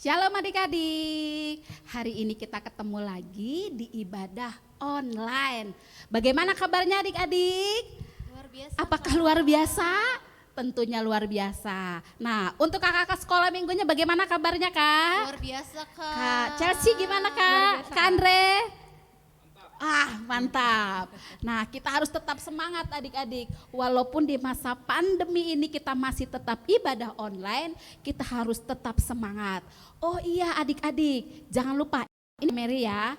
Shalom adik-adik, hari ini kita ketemu lagi di ibadah online. Bagaimana kabarnya adik-adik? Luar biasa. Apakah luar biasa? Tentunya luar biasa. Nah, untuk kakak-kakak sekolah minggunya bagaimana kabarnya kak? Luar biasa Kak. Kak Chelsea gimana kak? Kak Andre? Mantap. Nah, kita harus tetap semangat adik-adik. Walaupun di masa pandemi ini kita masih tetap ibadah online, kita harus tetap semangat. Oh iya adik-adik, jangan lupa ini Mary ya.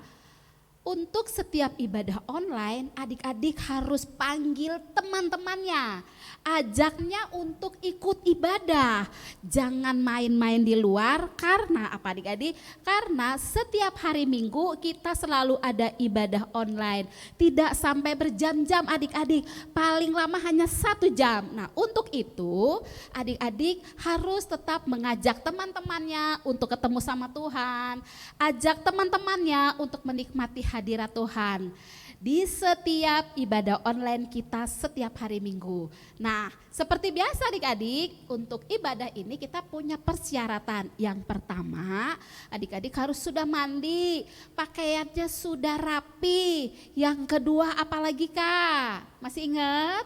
Untuk setiap ibadah online, adik-adik harus panggil teman-temannya. Ajaknya untuk ikut ibadah. Jangan main-main di luar karena apa adik-adik? Karena setiap hari Minggu kita selalu ada ibadah online. Tidak sampai berjam-jam adik-adik, paling lama hanya 1 jam. Nah untuk itu adik-adik harus tetap mengajak teman-temannya untuk ketemu sama Tuhan. Ajak teman-temannya untuk menikmati hadirat Tuhan di setiap ibadah online kita setiap hari Minggu. Nah, seperti biasa adik-adik, untuk ibadah ini kita punya persyaratan. Yang pertama, adik-adik harus sudah mandi, pakaiannya sudah rapi. Yang kedua, apalagi Kak? Masih ingat?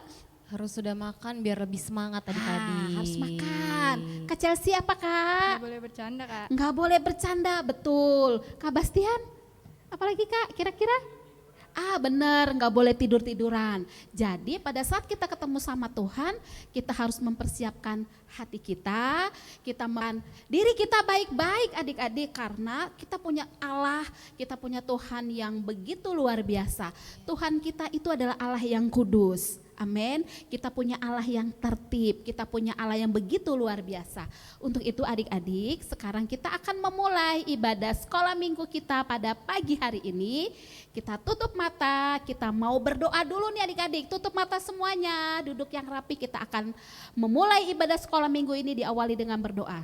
Harus sudah makan biar lebih semangat adik-adik. Harus makan. Kak Chelsea apa Kak? Nggak boleh bercanda Kak. Nggak boleh bercanda, betul. Kak Bastian, apalagi Kak kira-kira? Bener, nggak boleh tidur-tiduran. Jadi pada saat kita ketemu sama Tuhan, kita harus mempersiapkan hati kita diri kita baik-baik adik-adik, karena kita punya Allah, kita punya Tuhan yang begitu luar biasa. Tuhan kita itu adalah Allah yang kudus. Amin. Kita punya Allah yang tertib, kita punya Allah yang begitu luar biasa. Untuk itu adik-adik, sekarang kita akan memulai ibadah sekolah minggu kita pada pagi hari ini. Kita tutup mata, kita mau berdoa dulu nih adik-adik. Tutup mata semuanya, duduk yang rapi. Kita akan memulai ibadah sekolah minggu ini diawali dengan berdoa.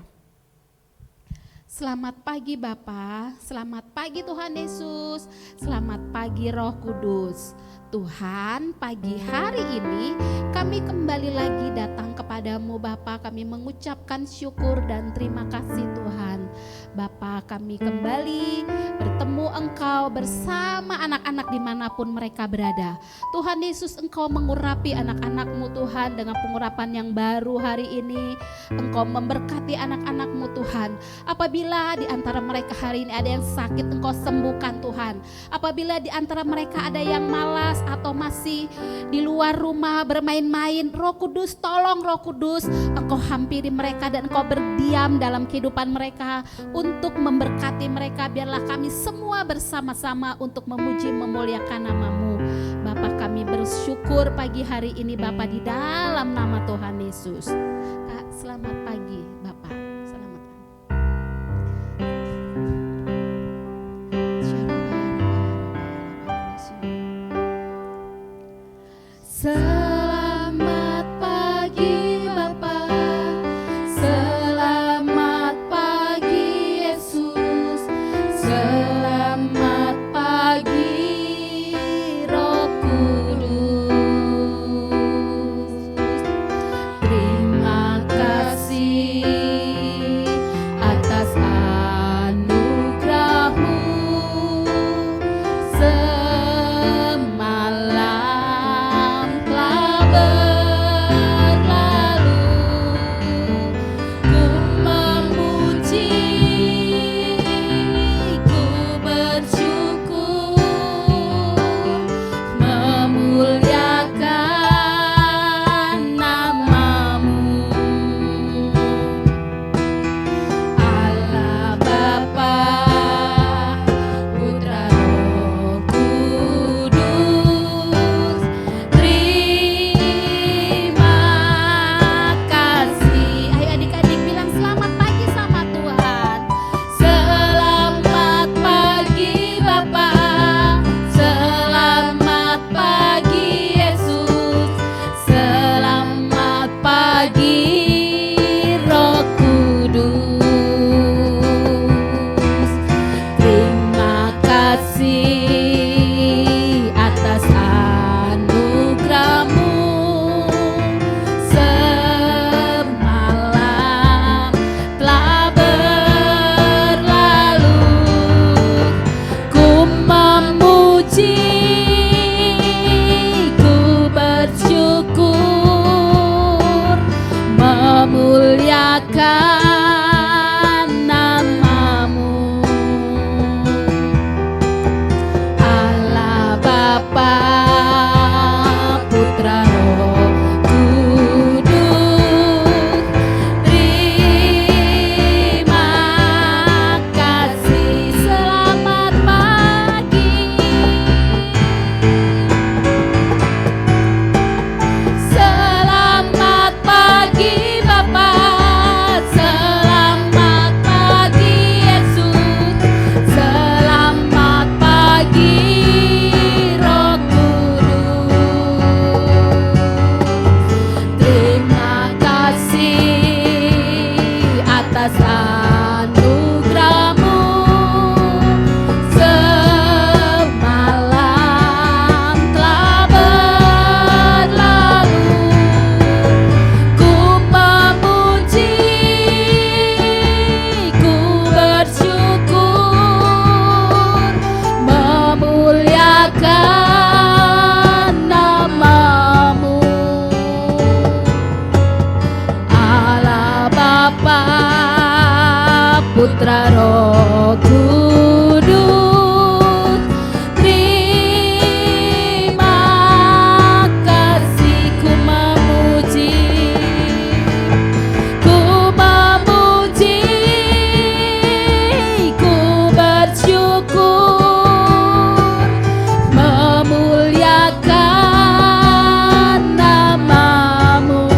Selamat pagi Bapa, selamat pagi Tuhan Yesus, selamat pagi Roh Kudus. Tuhan, pagi hari ini kami kembali lagi datang kepadamu Bapa. Kami mengucapkan syukur dan terima kasih Tuhan. Bapa, kami kembali bertemu Engkau bersama anak-anak dimanapun mereka berada. Tuhan Yesus, Engkau mengurapi anak-anak-Mu Tuhan dengan pengurapan yang baru hari ini. Engkau memberkati anak-anak-Mu Tuhan. Apabila di antara mereka hari ini ada yang sakit, Engkau sembuhkan Tuhan. Apabila di antara mereka ada yang malas atau masih di luar rumah bermain-main, Roh Kudus, tolong Roh Kudus, Engkau hampiri mereka dan Engkau berdiam dalam kehidupan mereka untuk memberkati mereka. Biarlah kami semua bersama-sama untuk memuji memuliakan nama-Mu. Bapa, kami bersyukur pagi hari ini Bapa di dalam nama Tuhan Yesus. Kak, selamat pagi Bapa. Selamat pagi. Selamat pagi Bapa, selamat pagi Yesus, selamat pagi Roh Kudus. Terima kasih memuliakan namamu, Allah Bapa, Putra, Roh Kudus. Terima kasih. Selamat pagi. Selamat pagi Bapa, selamat pagi Yesus, selamat pagi Roh Kudus. Terima kasih atas anugerah-Mu. Semalam telah berlalu, ku memuji, ku bersyukur, memuliakan namamu, Allah Bapa, Putra, Roh Kudus. Terima kasih. Ku memuji, ku memuji, ku bersyukur, memuliakan namamu,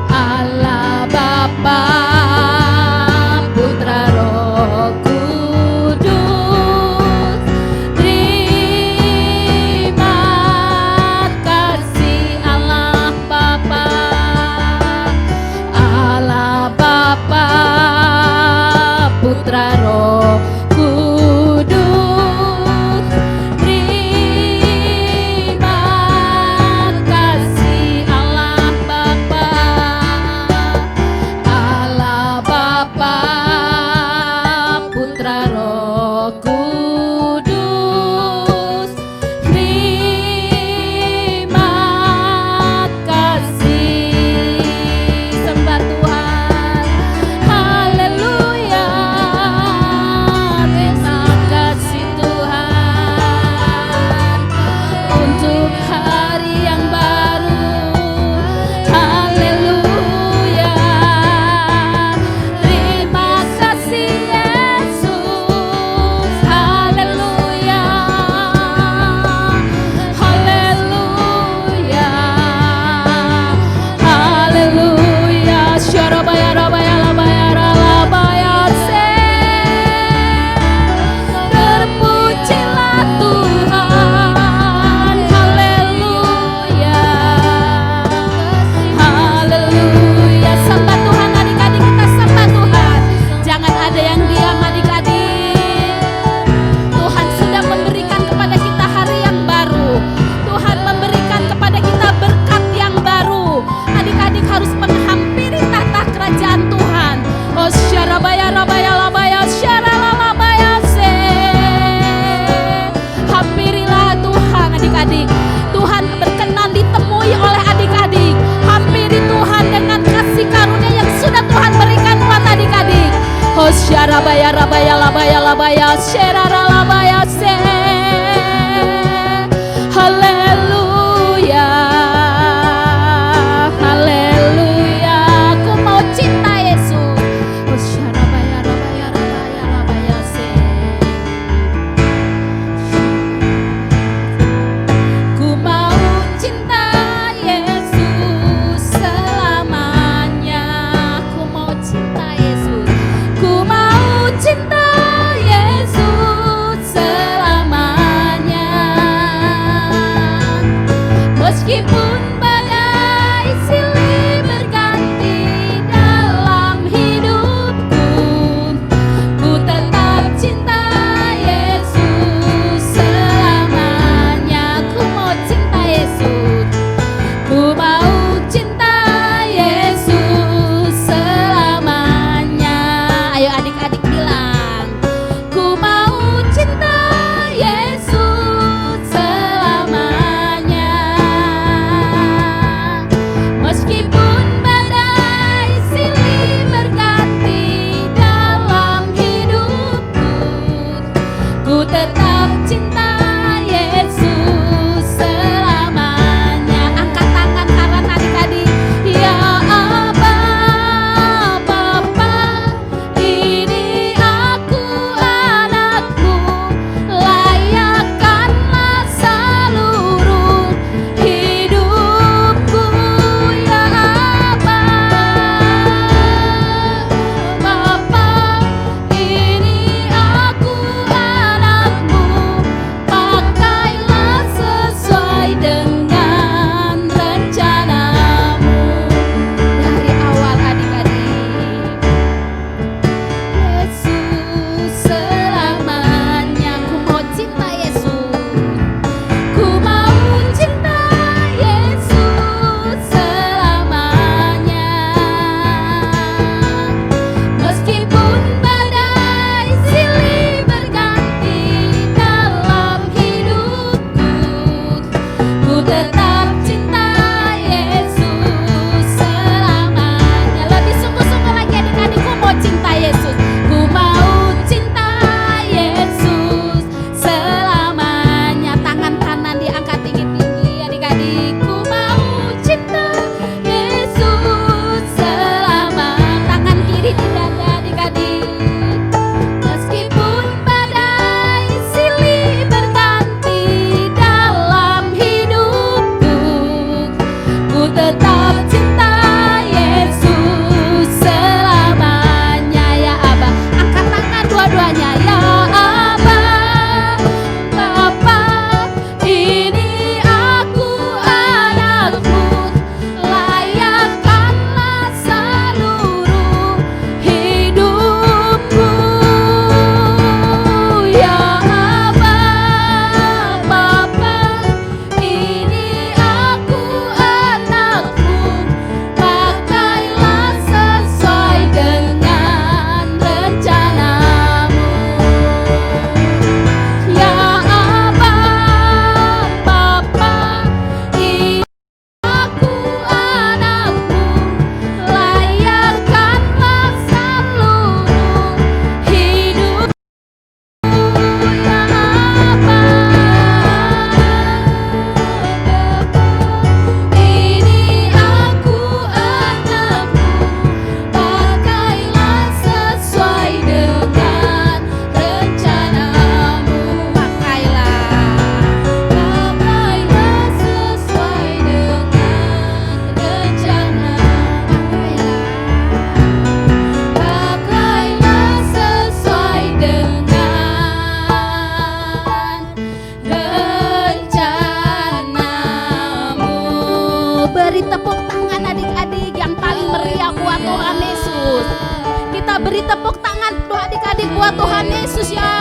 Allah Bapa, Putra, Roh Kudus. Terima kasih Allah Bapa, Allah Bapa, Putra, Roh Kudus. Terima kasih Allah Bapa, Allah Bapa, Putra, Roh Kudus. Terima kasih. Sembah Tuhan. Haleluya. Terima kasih Tuhan untuk hari yang baru. Haleluya. Terima kasih Yesus. Haleluya. Haleluya. Haleluya. Syarabaya rabaya labaya ralabaya se. Terpujilah Tuhan. Haleluya. Haleluya. Sembah Tuhan adik-adik, kita sembah Tuhan. Jangan ada yang diam adik-adik. Tuhan sudah memberikan kepada kita hari yang baru. Tuhan memberikan kepada kita berkat yang baru. Adik-adik harus menghampiri tahta kerajaan Tuhan. Oh syarabaya rabaya labaya syaralalabaya se. Hampirilah Tuhan adik-adik. Tuhan berkenan ditemui oleh adik-adik. Hampiri Tuhan dengan kasih karunia yang sudah Tuhan berikan buat adik-adik. Oh syarabaya rabaya labaya labaya syararalabaya se. Haleluya. Haleluya. Aku mau cinta Yesus. Oh syarabaya rabaya rabaya labaya se. Ku mau cinta Yesus selamanya. Ku mau cinta Yesus. Ku mau cinta Yesus selamanya. Meskipun badai silih berganti dalam hidupku, ku tetap cinta Yesus selamanya. Ku mau cinta Yesus. Ku mau cinta Yesus selamanya. Ayo adik-adik bilang, ku mau cinta Yesus selamanya. Meskipun Kita beri tepuk tangan doa adik-adik buat Tuhan Yesus ya.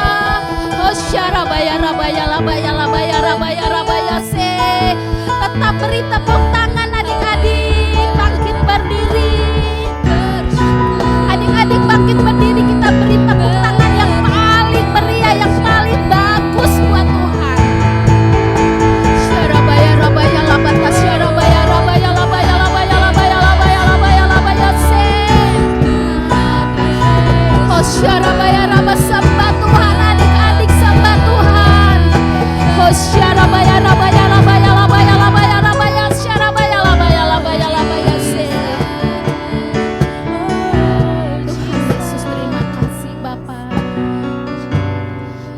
Hosyarabaya rabaya labaya labaya rabaya rabaya se. Tetap beri tepuk tangan adik-adik, bangkit berdiri. Adik-adik bangkit berdiri, kita beri tepuk tangan yang paling meriah, yang paling bagus buat Tuhan. Syarabaya rabaya labata syarabaya rabaya labaya labaya labaya labaya labaya labaya se. Oh syarabaya rabaya sembah Tuhan adik-adik, sembah Tuhan. Oh syarabaya rabaya labaya labaya labaya labaya syarabaya labaya labaya labaya se. Tuhan Yesus, terima kasih Bapa.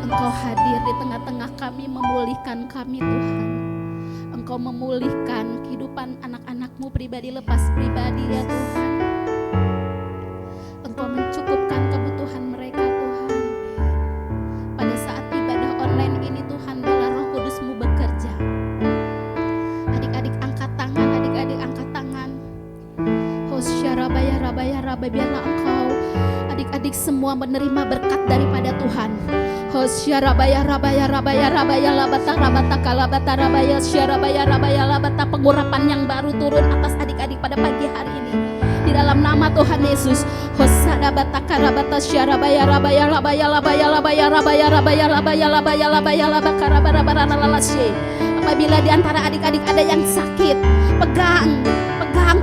Engkau hadir di tengah-tengah kami, memulihkan kami Tuhan. Engkau memulihkan kehidupan anak-anak-Mu pribadi lepas pribadi ya Tuhan. Engkau mencukupkan kebutuhan mereka Tuhan. Pada saat ibadah online ini Tuhan, biarlah Roh Kudus-Mu bekerja. Adik-adik angkat tangan, adik-adik angkat tangan. Hosyarabaya rabaya rabaya, biarlah Engkau adik-adik semua menerima berkat daripada Tuhan. Hosyarabaya rabaya rabaya rabaya labata rabata kalabata rabaya syarabaya rabaya labata, pengurapan yang baru turun atas adik-adik pada pagi hari ini. Di dalam nama Tuhan Yesus. Hosadabata karabata syarabaya rabaya labaya labaya labaya rabaya rabaya labaya labaya labaya labaka rabara lalasye. Apabila di antara adik-adik ada yang sakit, pegang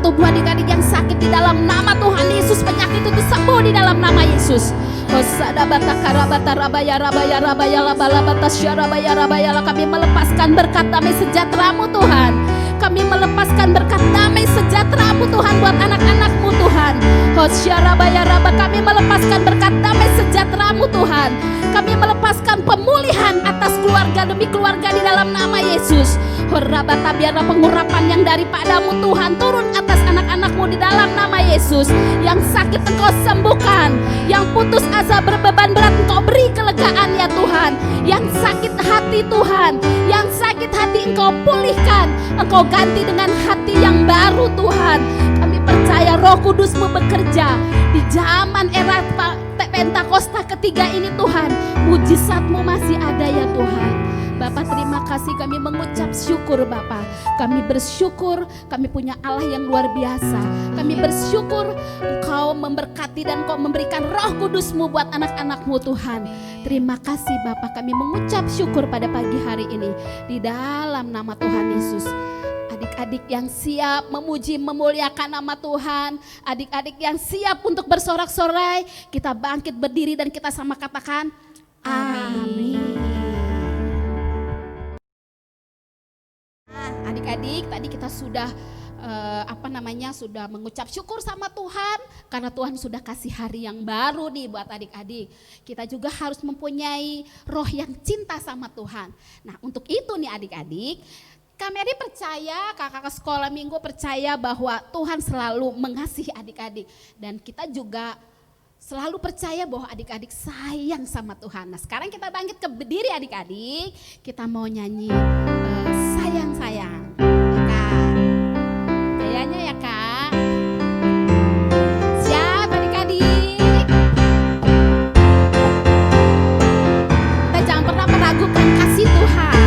tubuh adik-adik yang sakit di dalam nama Tuhan Yesus. Penyakit itu sembuh di dalam nama Yesus. Hosadabata karabata rabaya rabaya rabaya labalabata syarabaya rabaya. Kami melepaskan berkat damai sejahtera-Mu Tuhan. Kami melepaskan berkat damai sejahtera-Mu Tuhan buat anak-anak-Mu Tuhan. Hosyarabaya rabaya, kami melepaskan berkat damai sejahtera-Mu Tuhan. Kami melepaskan pemulihan atas keluarga demi keluarga di dalam nama Yesus. Horabata, biarlah pengurapan yang daripada-Mu Tuhan turun atas anak-anak-Mu di dalam nama Yesus. Yang sakit Engkau sembuhkan, yang putus asa berbeban berat Engkau beri kelegaan ya Tuhan. Yang sakit hati Tuhan, yang sakit hati Engkau pulihkan, Engkau ganti dengan hati yang baru Tuhan. Kami percaya Roh Kudus-Mu bekerja di zaman era Pentakosta ketiga ini Tuhan. Mujizat-Mu masih ada ya Tuhan. Bapak terima kasih, kami mengucap syukur Bapak. Kami bersyukur kami punya Allah yang luar biasa. Kami bersyukur Engkau memberkati dan Engkau memberikan Roh Kudus-Mu buat anak-anak-Mu Tuhan. Terima kasih Bapak, kami mengucap syukur pada pagi hari ini di dalam nama Tuhan Yesus. Adik-adik yang siap memuji memuliakan nama Tuhan, adik-adik yang siap untuk bersorak-sorai, kita bangkit berdiri dan kita sama katakan amin. Adik-adik, tadi kita sudah sudah mengucap syukur sama Tuhan karena Tuhan sudah kasih hari yang baru nih buat adik-adik. Kita juga harus mempunyai roh yang cinta sama Tuhan. Nah, untuk itu nih adik-adik, kami percaya, kakak sekolah minggu percaya bahwa Tuhan selalu mengasihi adik-adik. Dan kita juga selalu percaya bahwa adik-adik sayang sama Tuhan. Nah sekarang kita bangkit ke berdiri adik-adik. Kita mau nyanyi sayang-sayang. Ya Kak, kayaknya ya Kak. Siap adik-adik. Kita jangan pernah meragukan kasih Tuhan.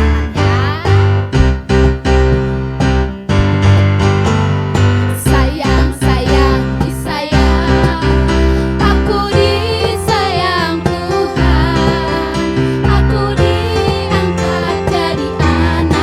Aku diangkat jadi anak.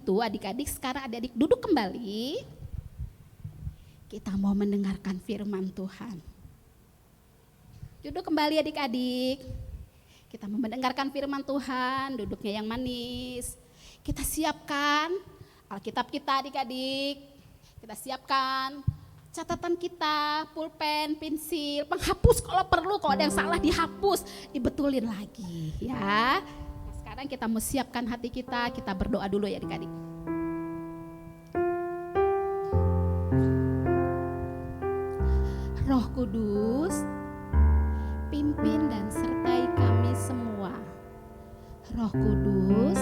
itu adik-adik sekarang adik-adik duduk kembali. Kita mau mendengarkan firman Tuhan. Duduk kembali adik-adik. Kita mau mendengarkan firman Tuhan, duduknya yang manis. Kita siapkan Alkitab kita adik-adik. Kita siapkan catatan kita, pulpen, pensil, penghapus kalau perlu, kalau ada yang salah dihapus, dibetulin lagi ya. Nah, sekarang kita mau siapkan hati kita berdoa dulu ya adik-adik. Roh Kudus, pimpin dan sertai kami semua. Roh Kudus,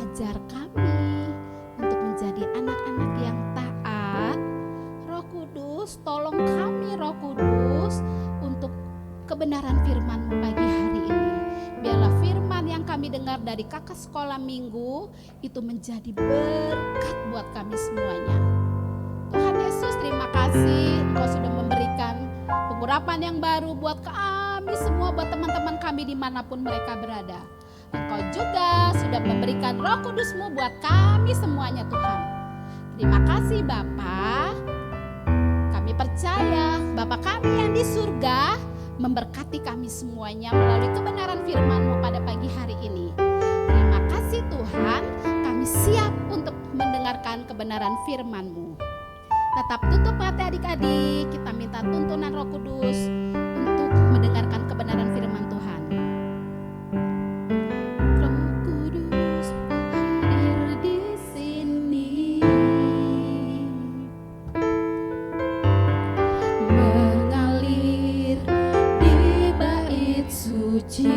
ajar kami untuk menjadi anak-anak yang taat. Roh Kudus, tolong kami Roh Kudus untuk kebenaran firman-Mu pagi hari ini. Biarlah firman yang kami dengar dari kakak sekolah minggu itu menjadi berkat buat kami semuanya. Tuhan Yesus, terima kasih Engkau sudah memberikan pengurapan yang baru buat kami semua, buat teman-teman kami dimanapun mereka berada. Engkau juga sudah memberikan Roh Kudus-Mu buat kami semuanya Tuhan. Terima kasih Bapa. Kami percaya Bapa kami yang di surga memberkati kami semuanya melalui kebenaran firman-Mu pada pagi hari ini. Terima kasih Tuhan, kami siap untuk mendengarkan kebenaran firman-Mu. Tetap tutup mata adik-adik, kita minta tuntunan Roh Kudus untuk mendengarkan kebenaran firman Tuhan. Roh Kudus hadir di sini, mengalir di bait suci.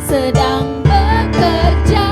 Sedang bekerja.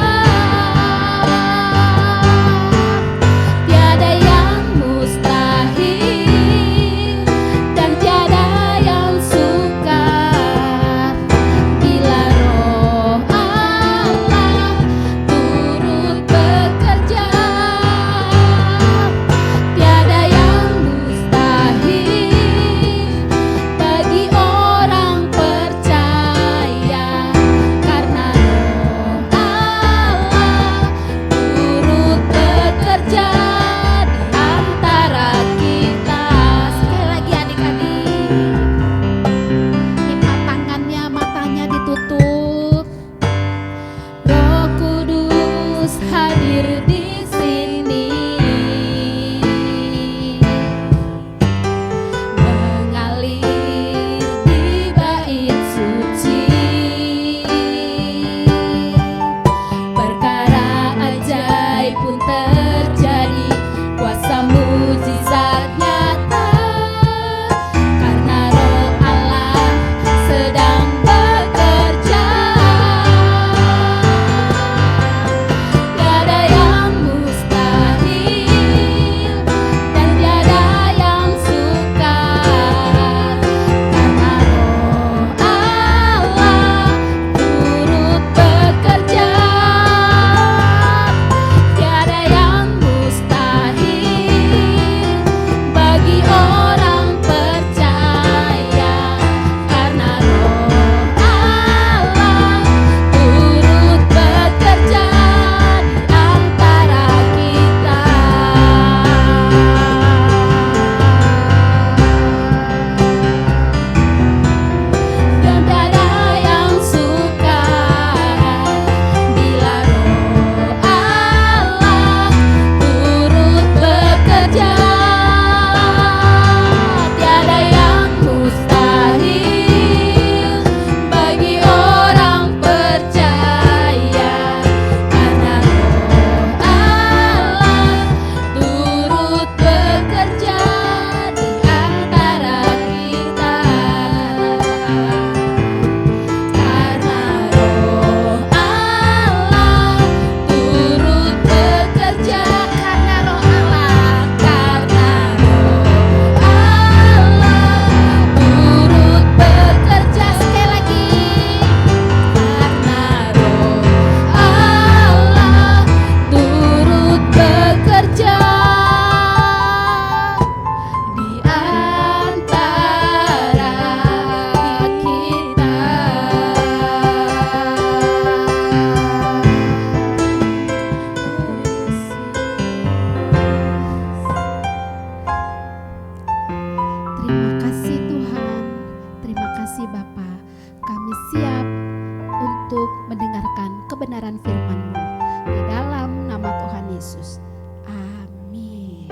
Yesus. Amin.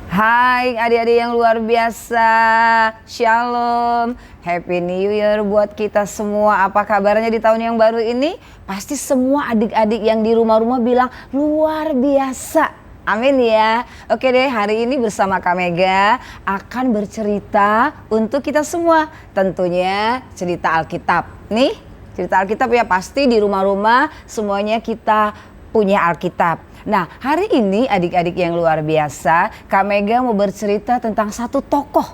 Hai adik-adik yang luar biasa, Shalom, Happy New Year buat kita semua. Apa kabarnya di tahun yang baru ini? Pasti semua adik-adik yang di rumah-rumah bilang luar biasa. Amin ya. Oke deh, hari ini bersama Kak Mega akan bercerita untuk kita semua. Tentunya cerita Alkitab. Nih, cerita Alkitab ya, pasti di rumah-rumah semuanya kita punya Alkitab. Nah, hari ini adik-adik yang luar biasa, Kak Mega mau bercerita tentang satu tokoh.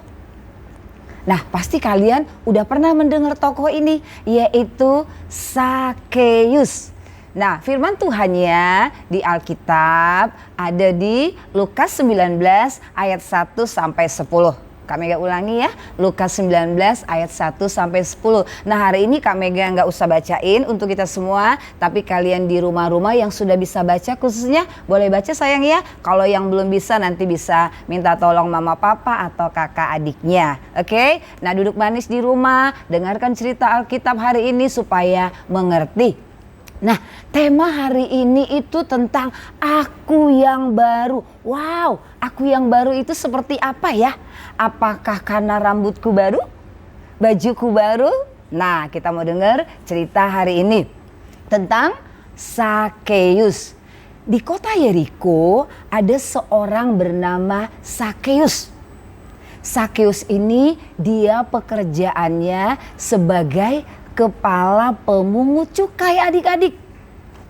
Nah, pasti kalian udah pernah mendengar tokoh ini, yaitu Sakeus. Nah, firman Tuhannya di Alkitab ada di Lukas 19 ayat 1 sampai 10. Kak Mega ulangi ya, Lukas 19 ayat 1 sampai 10. Nah, hari ini Kak Mega nggak usah bacain untuk kita semua, tapi kalian di rumah-rumah yang sudah bisa baca khususnya boleh baca sayang ya. Kalau yang belum bisa nanti bisa minta tolong mama papa atau kakak adiknya. Oke? Nah, duduk manis di rumah, dengarkan cerita Alkitab hari ini supaya mengerti. Nah, tema hari ini itu tentang aku yang baru. Wow, aku yang baru itu seperti apa ya? Apakah karena rambutku baru? Bajuku baru? Nah, kita mau dengar cerita hari ini tentang Sakeus. Di kota Yeriko ada seorang bernama Sakeus. Sakeus ini dia pekerjaannya sebagai kepala pemungut cukai adik-adik.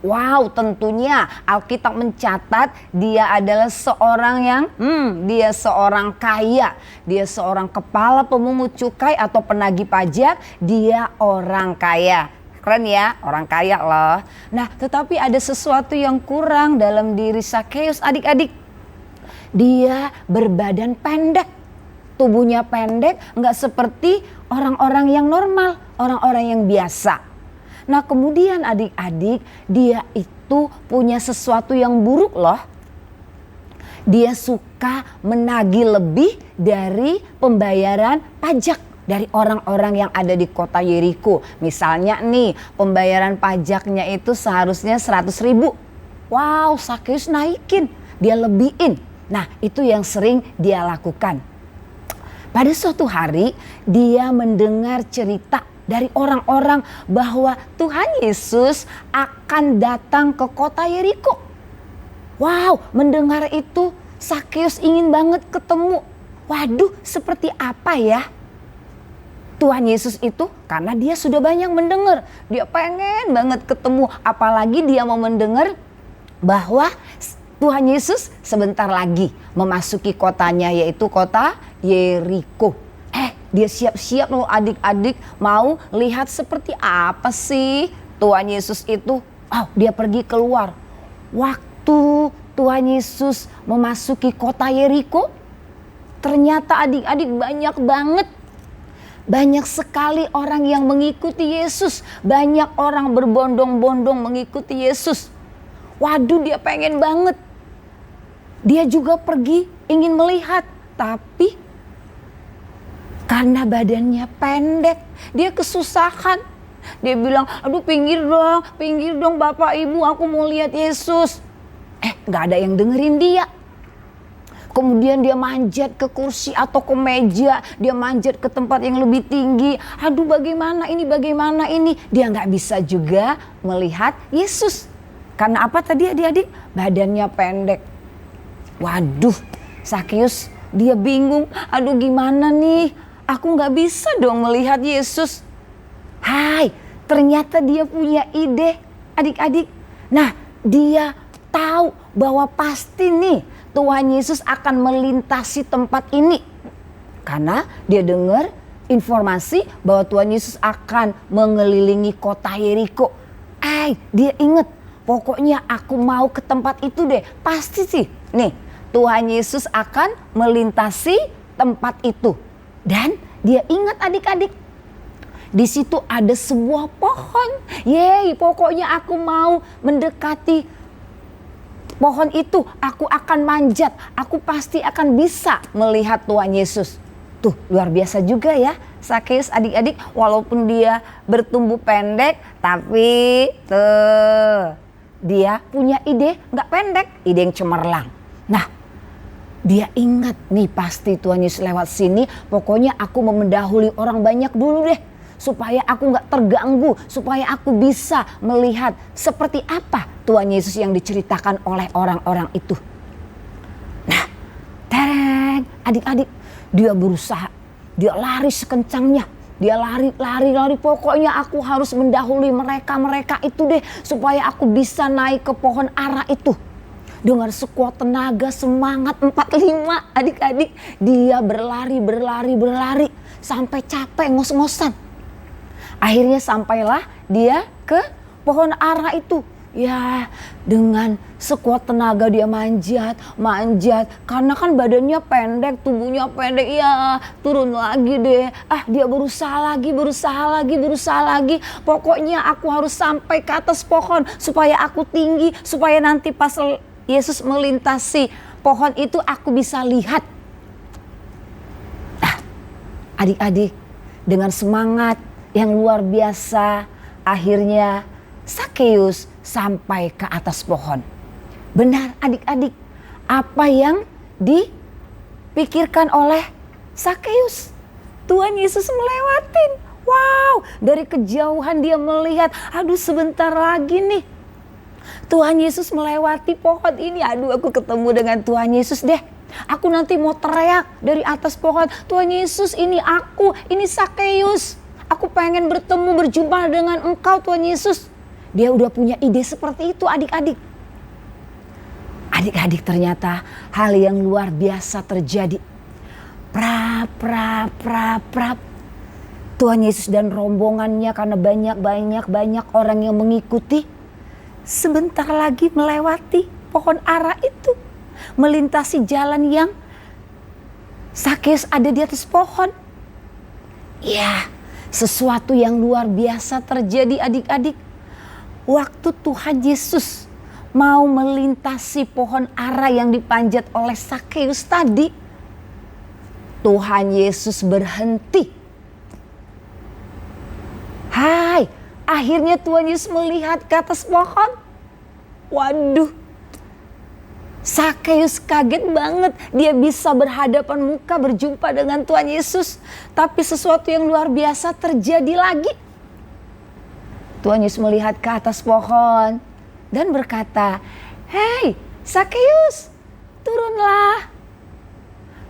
Wow, tentunya Alkitab mencatat dia adalah seorang yang dia seorang kaya. Dia seorang kepala pemungut cukai atau penagih pajak, dia orang kaya. Keren ya, orang kaya loh. Nah, tetapi ada sesuatu yang kurang dalam diri Sakeus adik-adik. Dia berbadan pendek. Tubuhnya pendek, nggak seperti orang-orang yang normal, orang-orang yang biasa. Nah, kemudian adik-adik, dia itu punya sesuatu yang buruk loh. Dia suka menagih lebih dari pembayaran pajak dari orang-orang yang ada di kota Yeriko. Misalnya nih, pembayaran pajaknya itu seharusnya 100.000. Wow, Sakeus naikin, dia lebihin. Nah, itu yang sering dia lakukan. Pada suatu hari dia mendengar cerita dari orang-orang bahwa Tuhan Yesus akan datang ke kota Yeriko. Wow, mendengar itu Sakeus ingin banget ketemu. Waduh, seperti apa ya Tuhan Yesus itu? Karena dia sudah banyak mendengar. Dia pengen banget ketemu, apalagi dia mau mendengar bahwa Tuhan Yesus sebentar lagi memasuki kotanya, yaitu kota Yeriko. Dia siap-siap loh adik-adik, mau lihat seperti apa sih Tuhan Yesus itu. Oh, dia pergi keluar. Waktu Tuhan Yesus memasuki kota Yeriko, ternyata adik-adik banyak banget. Banyak sekali orang yang mengikuti Yesus. Banyak orang berbondong-bondong mengikuti Yesus. Waduh, dia pengen banget. Dia juga pergi ingin melihat, tapi karena badannya pendek, dia kesusahan. Dia bilang, aduh pinggir dong Bapak Ibu, aku mau lihat Yesus. Gak ada yang dengerin dia. Kemudian dia manjat ke kursi atau ke meja, dia manjat ke tempat yang lebih tinggi. Aduh bagaimana ini, dia gak bisa juga melihat Yesus. Karena apa tadi adik-adik? Badannya pendek. Waduh, Sakeus dia bingung, aduh gimana nih? Aku gak bisa dong melihat Yesus. Hai, ternyata dia punya ide adik-adik. Nah, dia tahu bahwa pasti nih Tuhan Yesus akan melintasi tempat ini. Karena dia dengar informasi bahwa Tuhan Yesus akan mengelilingi kota Yeriko. Dia ingat, pokoknya aku mau ke tempat itu deh. Pasti sih, nih Tuhan Yesus akan melintasi tempat itu. Dan dia ingat adik-adik, di situ ada sebuah pohon. Pokoknya aku mau mendekati pohon itu. Aku akan manjat. Aku pasti akan bisa melihat Tuhan Yesus. Tuh, luar biasa juga ya Sakeus adik-adik walaupun dia bertumbuh pendek, tapi tuh dia punya ide nggak pendek, ide yang cemerlang. Nah, dia ingat nih pasti Tuhan Yesus lewat sini, pokoknya aku mau mendahului orang banyak dulu deh. Supaya aku nggak terganggu, supaya aku bisa melihat seperti apa Tuhan Yesus yang diceritakan oleh orang-orang itu. Nah, tereng, adik-adik, dia berusaha, dia lari sekencangnya. Dia lari, pokoknya aku harus mendahului mereka itu deh. Supaya aku bisa naik ke pohon ara itu. Dengan sekuat tenaga, semangat 45 adik-adik. Dia berlari. Sampai capek, ngos-ngosan. Akhirnya sampailah dia ke pohon ara itu. Ya, dengan sekuat tenaga dia manjat. Karena kan badannya pendek, tubuhnya pendek. Ya, turun lagi deh. Dia berusaha lagi. Pokoknya aku harus sampai ke atas pohon supaya aku tinggi, supaya nanti pas Yesus melintasi pohon itu aku bisa lihat. Adik-adik, dengan semangat yang luar biasa, akhirnya Sakeus sampai ke atas pohon. Benar adik-adik, apa yang dipikirkan oleh Sakeus? Tuhan Yesus melewatin. Wow, dari kejauhan dia melihat, aduh sebentar lagi nih Tuhan Yesus melewati pohon ini. Aduh, aku ketemu dengan Tuhan Yesus deh. Aku nanti mau teriak dari atas pohon, Tuhan Yesus ini aku, ini Sakeus. Aku pengen berjumpa dengan Engkau Tuhan Yesus. Dia udah punya ide seperti itu adik-adik. Adik-adik, ternyata hal yang luar biasa terjadi. Tuhan Yesus dan rombongannya, karena banyak orang yang mengikuti, sebentar lagi melewati pohon ara itu. Melintasi jalan yang Sakeus ada di atas pohon. Ya, sesuatu yang luar biasa terjadi adik-adik. Waktu Tuhan Yesus mau melintasi pohon ara yang dipanjat oleh Sakeus tadi, Tuhan Yesus berhenti. Akhirnya Tuhan Yesus melihat ke atas pohon. Waduh, Sakeus kaget banget. Dia bisa berhadapan muka berjumpa dengan Tuhan Yesus. Tapi sesuatu yang luar biasa terjadi lagi. Tuhan Yesus melihat ke atas pohon dan berkata, "Hei Sakeus, turunlah.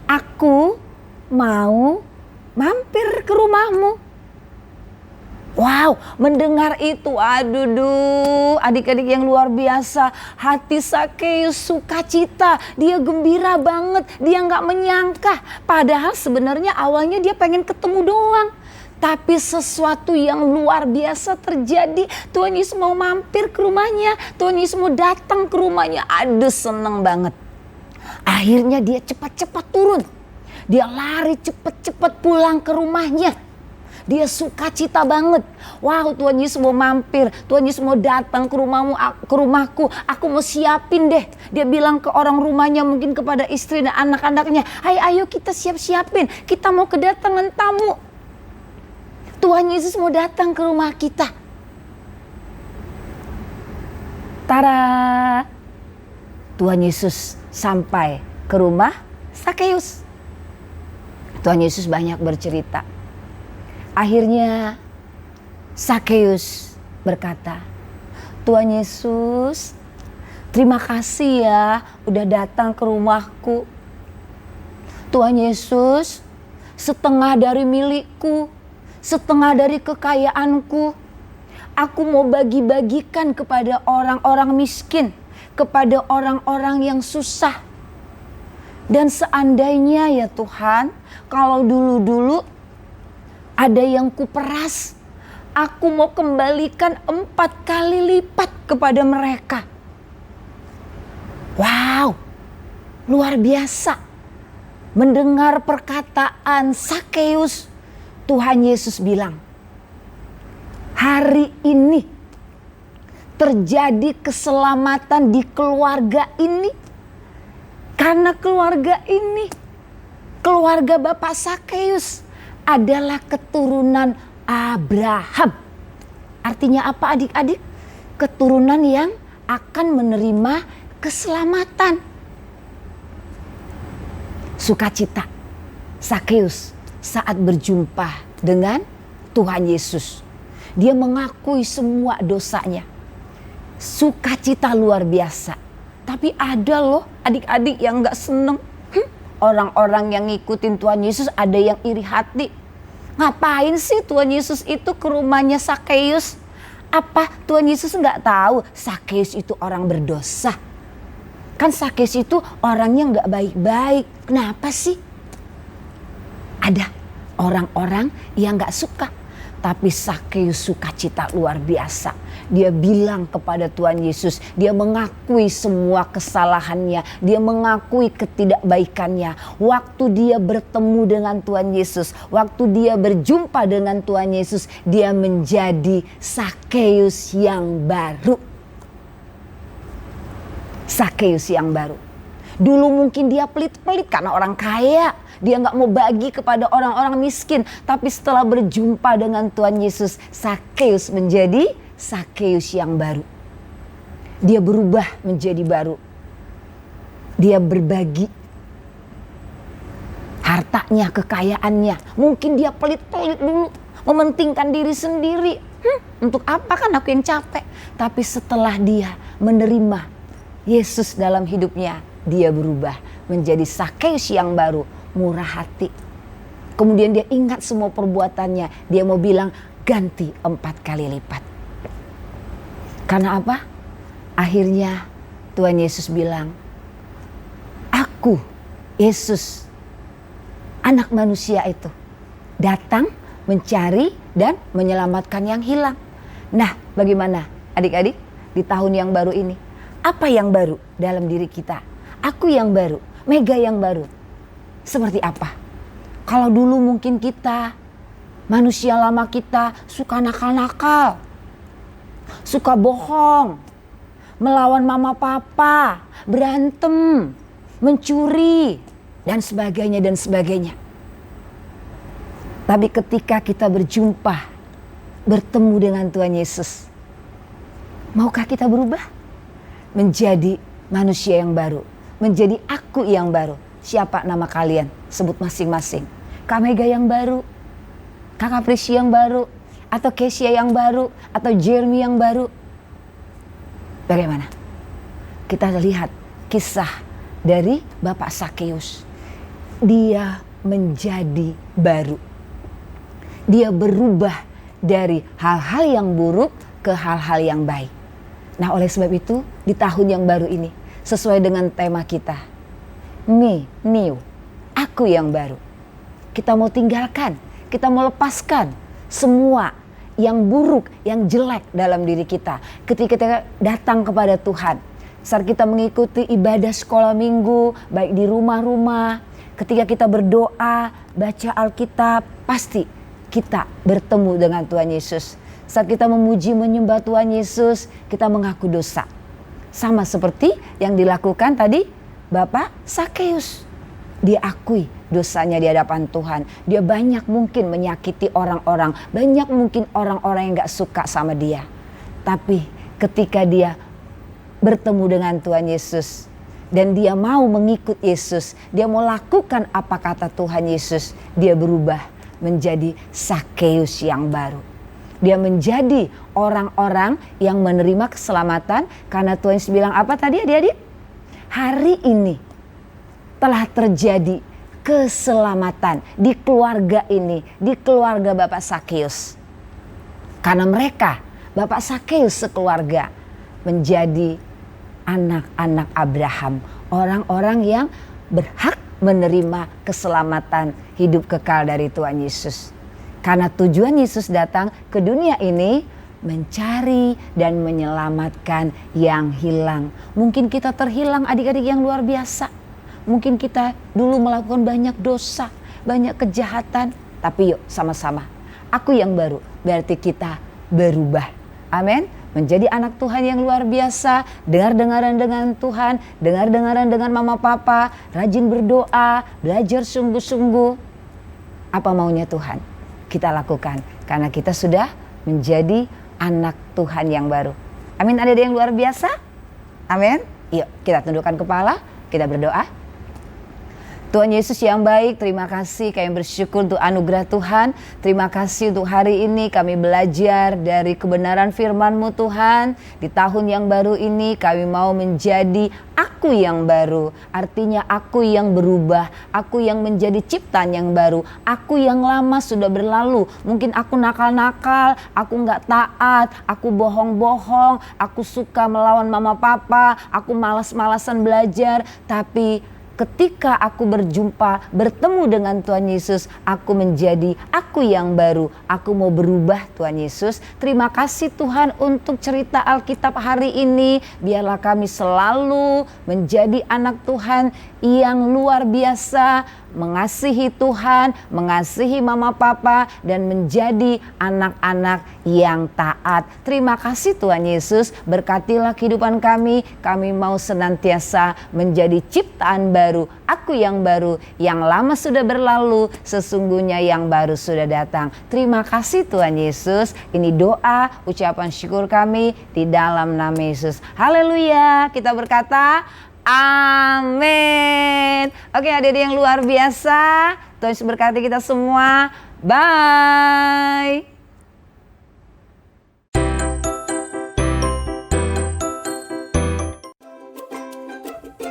Aku mau mampir ke rumahmu." Wow, mendengar itu, adik-adik yang luar biasa. Hati Sakeus sukacita, dia gembira banget, dia gak menyangka. Padahal sebenarnya awalnya dia pengen ketemu doang. Tapi sesuatu yang luar biasa terjadi. Tuhan Yesus mau mampir ke rumahnya, Tuhan Yesus mau datang ke rumahnya. Aduh, seneng banget. Akhirnya dia cepat-cepat turun. Dia lari cepat-cepat pulang ke rumahnya. Dia sukacita banget. Wow, Tuhan Yesus mau mampir. Tuhan Yesus mau datang ke rumahku. Aku mau siapin deh. Dia bilang ke orang rumahnya, mungkin kepada istri dan anak-anaknya, "Hai, ayo kita siap-siapin. Kita mau kedatangan tamu. Tuhan Yesus mau datang ke rumah kita." Tada! Tuhan Yesus sampai ke rumah Sakeus. Tuhan Yesus banyak bercerita. Akhirnya Sakeus berkata, "Tuhan Yesus, terima kasih ya udah datang ke rumahku. Tuhan Yesus, setengah dari milikku, setengah dari kekayaanku, aku mau bagi-bagikan kepada orang-orang miskin, kepada orang-orang yang susah. Dan seandainya ya Tuhan, kalau dulu-dulu ada yang kuperas, aku mau kembalikan 4 kali lipat kepada mereka." Wow, luar biasa. Mendengar perkataan Sakeus, Tuhan Yesus bilang, hari ini terjadi keselamatan di keluarga ini. Karena keluarga ini, keluarga Bapak Sakeus, adalah keturunan Abraham. Artinya apa adik-adik? Keturunan yang akan menerima keselamatan. Sukacita Sakeus saat berjumpa dengan Tuhan Yesus. Dia mengakui semua dosanya. Sukacita luar biasa. Tapi ada loh adik-adik yang gak seneng. Orang-orang yang ngikutin Tuhan Yesus ada yang iri hati. Ngapain sih Tuhan Yesus itu ke rumahnya Sakeus? Apa Tuhan Yesus gak tahu Sakeus itu orang berdosa? Kan Sakeus itu orangnya gak baik-baik. Kenapa sih? Ada orang-orang yang gak suka. Tapi Sakeus sukacita luar biasa. Dia bilang kepada Tuhan Yesus, dia mengakui semua kesalahannya, dia mengakui ketidakbaikannya. Waktu dia bertemu dengan Tuhan Yesus, waktu dia berjumpa dengan Tuhan Yesus, dia menjadi Sakeus yang baru. Sakeus yang baru. Dulu mungkin dia pelit-pelit karena orang kaya. Dia gak mau bagi kepada orang-orang miskin. Tapi setelah berjumpa dengan Tuhan Yesus, Sakeus menjadi Sakeus yang baru. Dia berubah menjadi baru. Dia berbagi hartanya, kekayaannya. Mungkin dia pelit-pelit dulu, mementingkan diri sendiri. Untuk apa, kan aku yang capek. Tapi setelah dia menerima Yesus dalam hidupnya, dia berubah menjadi Sakeus yang baru, murah hati. Kemudian dia ingat semua perbuatannya. Dia mau bilang ganti 4 kali lipat. Karena apa? Akhirnya Tuhan Yesus bilang, aku, Yesus, anak manusia itu, datang mencari dan menyelamatkan yang hilang. Nah, bagaimana adik-adik di tahun yang baru ini? Apa yang baru dalam diri kita? Aku yang baru, Mega yang baru. Seperti apa? Kalau dulu mungkin kita, manusia lama kita suka nakal-nakal, suka bohong, melawan mama papa, berantem, mencuri, dan sebagainya dan sebagainya. Tapi ketika kita berjumpa, bertemu dengan Tuhan Yesus, maukah kita berubah? Menjadi manusia yang baru, menjadi aku yang baru. Siapa nama kalian? Sebut masing-masing. Kak Mega yang baru, Kakak Prisi yang baru, atau Kesia yang baru, atau Jeremy yang baru. Bagaimana? Kita lihat kisah dari Bapak Sakeus. Dia menjadi baru. Dia berubah dari hal-hal yang buruk ke hal-hal yang baik. Nah, oleh sebab itu di tahun yang baru ini, sesuai dengan tema kita, Me, New, aku yang baru. Kita mau tinggalkan, kita mau lepaskan semua yang buruk, yang jelek dalam diri kita. Ketika kita datang kepada Tuhan, saat kita mengikuti ibadah sekolah minggu, baik di rumah-rumah, ketika kita berdoa, baca Alkitab, pasti kita bertemu dengan Tuhan Yesus. Saat kita memuji menyembah Tuhan Yesus, kita mengaku dosa. Sama seperti yang dilakukan tadi Bapak Sakeus. Dia akui dosanya di hadapan Tuhan. Dia banyak mungkin menyakiti orang-orang. Banyak mungkin orang-orang yang gak suka sama dia. Tapi ketika dia bertemu dengan Tuhan Yesus, dan dia mau mengikut Yesus, dia mau lakukan apa kata Tuhan Yesus, dia berubah menjadi Sakeus yang baru. Dia menjadi orang-orang yang menerima keselamatan karena Tuhan Yesus bilang apa tadi adik-adik? Hari ini telah terjadi keselamatan di keluarga ini, di keluarga Bapak Sakeus. Karena mereka, Bapak Sakeus sekeluarga, menjadi anak-anak Abraham. Orang-orang yang berhak menerima keselamatan hidup kekal dari Tuhan Yesus. Karena tujuan Yesus datang ke dunia ini mencari dan menyelamatkan yang hilang. Mungkin kita terhilang adik-adik yang luar biasa. Mungkin kita dulu melakukan banyak dosa, banyak kejahatan. Tapi yuk sama-sama, aku yang baru, berarti kita berubah. Amin. Menjadi anak Tuhan yang luar biasa, dengar-dengaran dengan Tuhan, dengar-dengaran dengan mama papa, rajin berdoa, belajar sungguh-sungguh. apa maunya Tuhan kita lakukan. Karena kita sudah menjadi anak Tuhan yang baru. Amin, ada yang luar biasa? Amin. Yuk kita tundukkan kepala, kita berdoa. Tuhan Yesus yang baik, terima kasih kami bersyukur untuk anugerah Tuhan. Terima kasih untuk hari ini kami belajar dari kebenaran firman-Mu Tuhan. Di tahun yang baru ini kami mau menjadi aku yang baru. Artinya aku yang berubah, aku yang menjadi ciptaan yang baru. Aku yang lama sudah berlalu. Mungkin aku nakal-nakal, aku gak taat, aku bohong-bohong, aku suka melawan mama papa, aku malas-malasan belajar. Tapi ketika aku bertemu dengan Tuhan Yesus, aku menjadi aku yang baru. Aku mau berubah Tuhan Yesus. Terima kasih Tuhan untuk cerita Alkitab hari ini. Biarlah kami selalu menjadi anak Tuhan yang luar biasa, mengasihi Tuhan, mengasihi mama papa, dan menjadi anak-anak yang taat. Terima kasih Tuhan Yesus, berkatilah kehidupan kami. Kami mau senantiasa menjadi ciptaan baru, aku yang baru, yang lama sudah berlalu, sesungguhnya yang baru sudah datang. Terima kasih Tuhan Yesus. Ini doa, ucapan syukur kami di dalam nama Yesus. Haleluya. Kita berkata amin. Oke, adik-adik yang luar biasa, Tuhan Yesus berkati kita semua. Bye.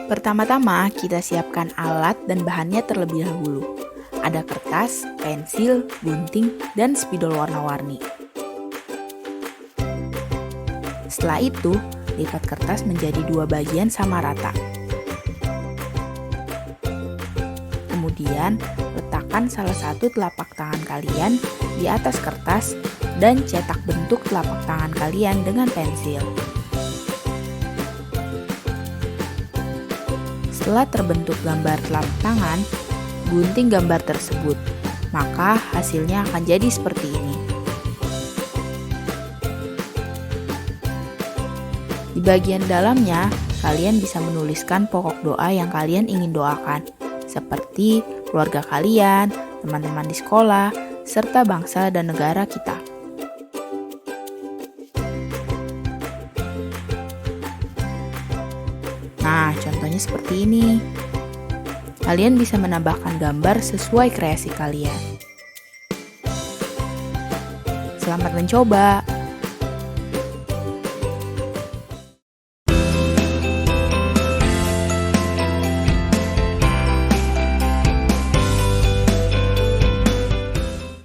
Pertama-tama kita siapkan alat dan bahannya terlebih dahulu. Ada kertas, pensil, gunting, dan spidol warna-warni. Setelah itu, lipat kertas menjadi 2 bagian sama rata. Kemudian, letakkan salah satu telapak tangan kalian di atas kertas dan cetak bentuk telapak tangan kalian dengan pensil. Setelah terbentuk gambar telapak tangan, gunting gambar tersebut, maka hasilnya akan jadi seperti ini. Di bagian dalamnya, kalian bisa menuliskan pokok doa yang kalian ingin doakan, seperti keluarga kalian, teman-teman di sekolah, serta bangsa dan negara kita. Nah, contohnya seperti ini. Kalian bisa menambahkan gambar sesuai kreasi kalian. Selamat mencoba!